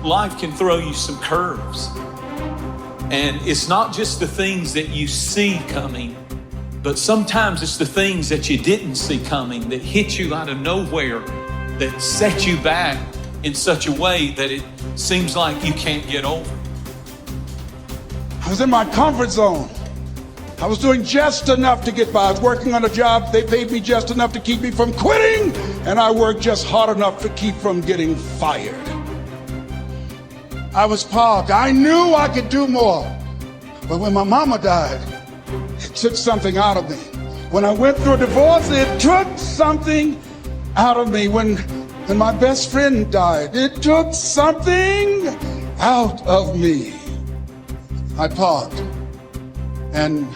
life can throw you some curves. And it's not just the things that you see coming, but sometimes it's the things that you didn't see coming that hit you out of nowhere, that set you back in such a way that it seems like you can't get over. I was in my comfort zone. I was doing just enough to get by. I was working on a job. They paid me just enough to keep me from quitting, and I worked just hard enough to keep from getting fired. I was parked. I knew I could do more. But when my mama died, it took something out of me. When I went through a divorce, it took something out of me. When my best friend died, it took something out of me. I parked. And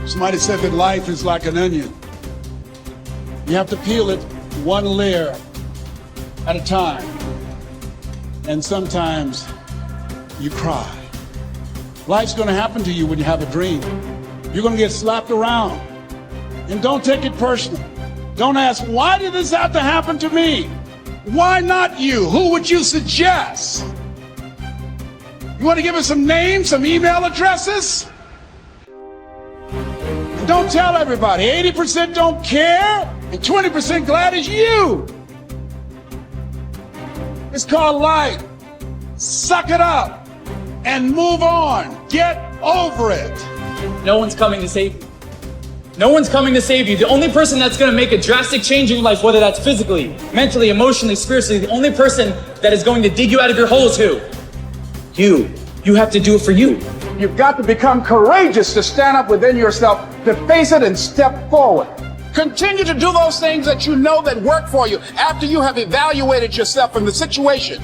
somebody said that life is like an onion. You have to peel it one layer at a time. And sometimes you cry. Life's gonna happen to you when you have a dream. You're gonna get slapped around. And don't take it personal. Don't ask, why did this have to happen to me? Why not you? Who would you suggest? You wanna give us some names, some email addresses? And don't tell everybody. 80% don't care, and 20% glad it's you. It's called life. Suck it up and move on. Get over it. No one's coming to save you. No one's coming to save you. The only person that's going to make a drastic change in your life, whether that's physically, mentally, emotionally, spiritually, the only person that is going to dig you out of your hole is who? You. You have to do it for you. You've got to become courageous to stand up within yourself, to face it and step forward. Continue to do those things that you know that work for you after you have evaluated yourself from the situation.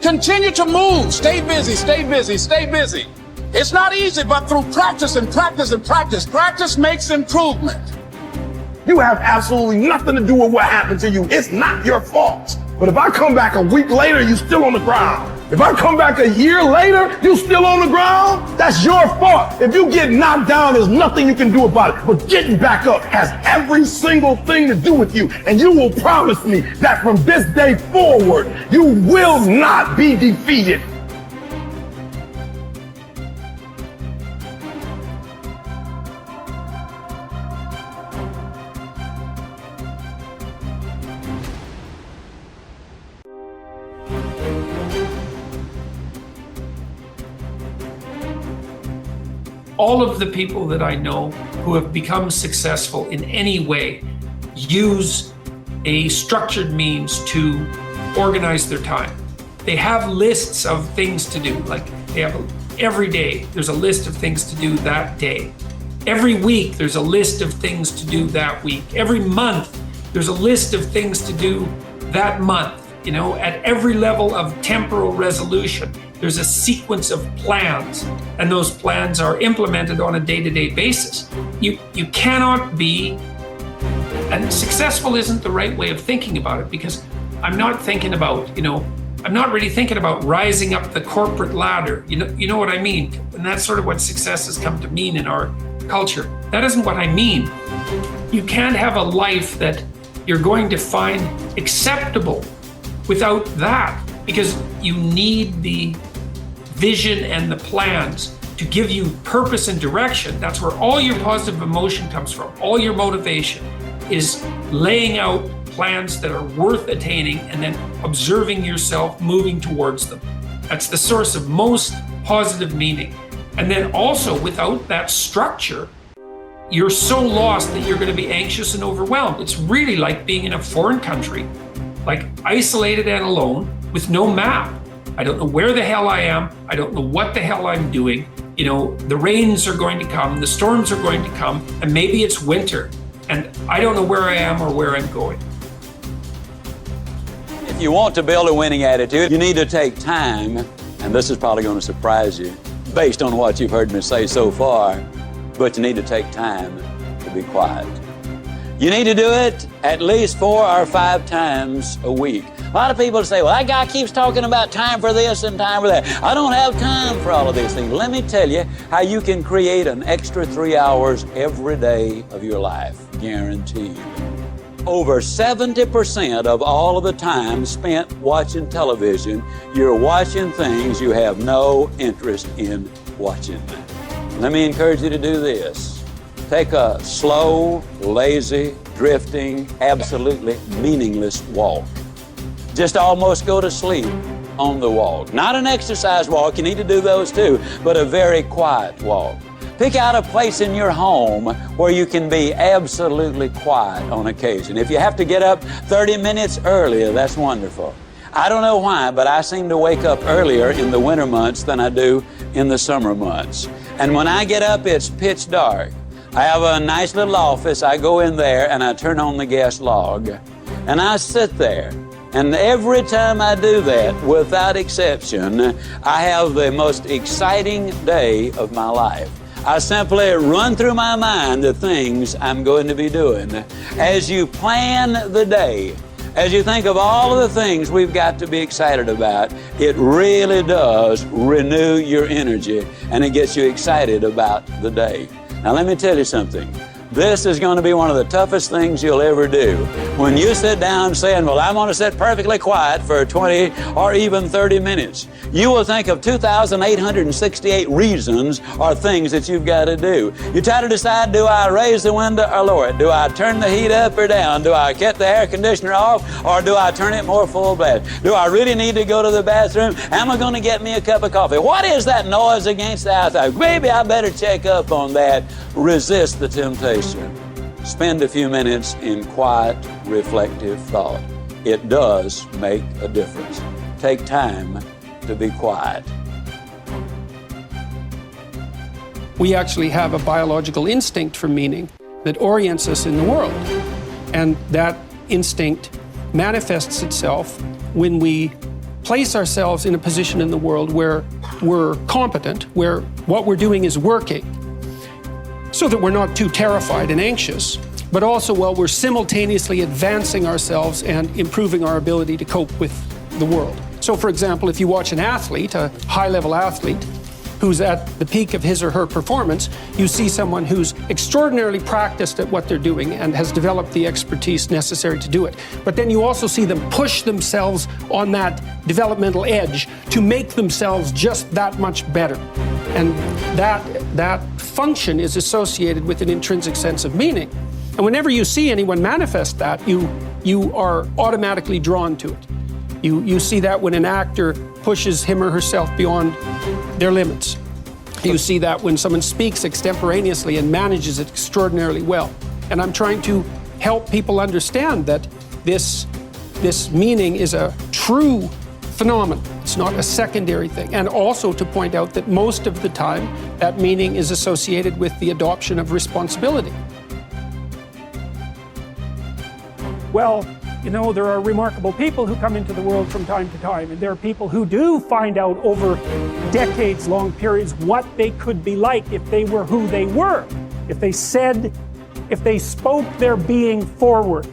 Continue to move. Stay busy, stay busy, stay busy. It's not easy, but through practice and practice and practice, practice makes improvement. You have absolutely nothing to do with what happened to you. It's not your fault. But if I come back a week later, you're still on the ground. If I come back a year later, you're still on the ground, that's your fault. If you get knocked down, there's nothing you can do about it. But getting back up has every single thing to do with you. And you will promise me that from this day forward, you will not be defeated. All of the people that I know who have become successful in any way use a structured means to organize their time. They have lists of things to do, like they have every day, there's a list of things to do that day. Every week, there's a list of things to do that week. Every month, there's a list of things to do that month. You know, at every level of temporal resolution, there's a sequence of plans, and those plans are implemented on a day-to-day basis. You cannot be, and successful isn't the right way of thinking about it, because I'm not thinking about, I'm not really thinking about rising up the corporate ladder. You know what I mean? And that's sort of what success has come to mean in our culture. That isn't what I mean. You can't have a life that you're going to find acceptable without that, because you need the vision and the plans to give you purpose and direction. That's where all your positive emotion comes from. All your motivation is laying out plans that are worth attaining and then observing yourself moving towards them. That's the source of most positive meaning. And then also, without that structure, you're so lost that you're going to be anxious and overwhelmed. It's really like being in a foreign country, like isolated and alone with no map. I don't know where the hell I am. I don't know what the hell I'm doing. The rains are going to come, the storms are going to come, and maybe it's winter, and I don't know where I am or where I'm going. If you want to build a winning attitude, you need to take time, and this is probably going to surprise you based on what you've heard me say so far, but you need to take time to be quiet. You need to do it at least 4 or 5 times a week. A lot of people say, well, that guy keeps talking about time for this and time for that. I don't have time for all of these things. Let me tell you how you can create an extra 3 hours every day of your life, guaranteed. over 70% of all of the time spent watching television, you're watching things you have no interest in watching. Let me encourage you to do this. Take a slow, lazy, drifting, absolutely meaningless walk. Just almost go to sleep on the walk. Not an exercise walk, you need to do those too, but a very quiet walk. Pick out a place in your home where you can be absolutely quiet on occasion. If you have to get up 30 minutes earlier, that's wonderful. I don't know why, but I seem to wake up earlier in the winter months than I do in the summer months. And when I get up, it's pitch dark. I have a nice little office. I go in there and I turn on the gas log and I sit there. And every time I do that, without exception, I have the most exciting day of my life. I simply run through my mind the things I'm going to be doing. As you plan the day, as you think of all of the things we've got to be excited about, it really does renew your energy and it gets you excited about the day. Now let me tell you something. This is going to be one of the toughest things you'll ever do. When you sit down saying, well, I'm going to sit perfectly quiet for 20 or even 30 minutes, you will think of 2,868 reasons or things that you've got to do. You try to decide, do I raise the window or lower it? Do I turn the heat up or down? Do I cut the air conditioner off or do I turn it more full blast? Do I really need to go to the bathroom? Am I going to get me a cup of coffee? What is that noise against the outside? Maybe I better check up on that. Resist the temptation. Spend a few minutes in quiet, reflective thought. It does make a difference. Take time to be quiet. We actually have a biological instinct for meaning that orients us in the world. And that instinct manifests itself when we place ourselves in a position in the world where we're competent, where what we're doing is working, so that we're not too terrified and anxious, but also while we're simultaneously advancing ourselves and improving our ability to cope with the world. So for example, if you watch an athlete, a high-level athlete, who's at the peak of his or her performance, you see someone who's extraordinarily practiced at what they're doing and has developed the expertise necessary to do it. But then you also see them push themselves on that developmental edge to make themselves just that much better. And that function is associated with an intrinsic sense of meaning. And whenever you see anyone manifest that, you are automatically drawn to it. You see that when an actor pushes him or herself beyond their limits. You see that when someone speaks extemporaneously and manages it extraordinarily well. And I'm trying to help people understand that this meaning is a true phenomenon. It's not a secondary thing. And also to point out that most of the time, that meaning is associated with the adoption of responsibility. Well, you know, there are remarkable people who come into the world from time to time, and there are people who do find out over decades-long periods what they could be like if they were who they were, if they spoke their being forward.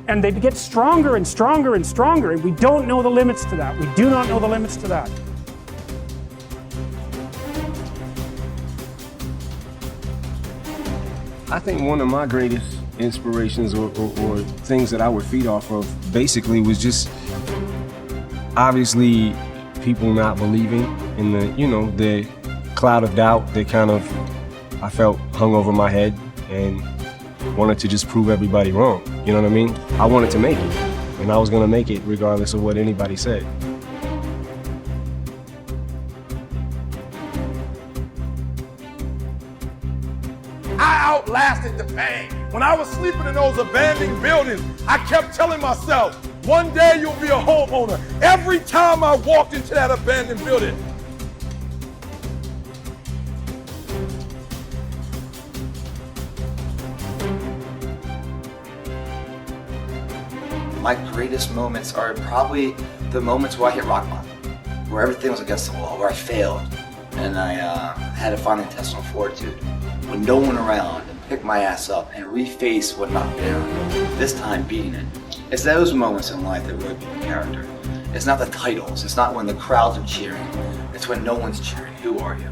And they get stronger and stronger and stronger, and we don't know the limits to that. We do not know the limits to that. I think one of my greatest inspirations or things that I would feed off of basically was just obviously people not believing in the cloud of doubt that kind of I felt hung over my head and wanted to just prove everybody wrong. You know what I mean? I wanted to make it, and I was gonna make it regardless of what anybody said. I outlasted the pain. When I was sleeping in those abandoned buildings, I kept telling myself, one day you'll be a homeowner. Every time I walked into that abandoned building, my greatest moments are probably the moments where I hit rock bottom, where everything was against the wall, where I failed, and I had to find intestinal fortitude with no one around and pick my ass up and reface what knocked me down, this time beating it. It's those moments in life that really build character. It's not the titles, it's not when the crowds are cheering, it's when no one's cheering. Who are you?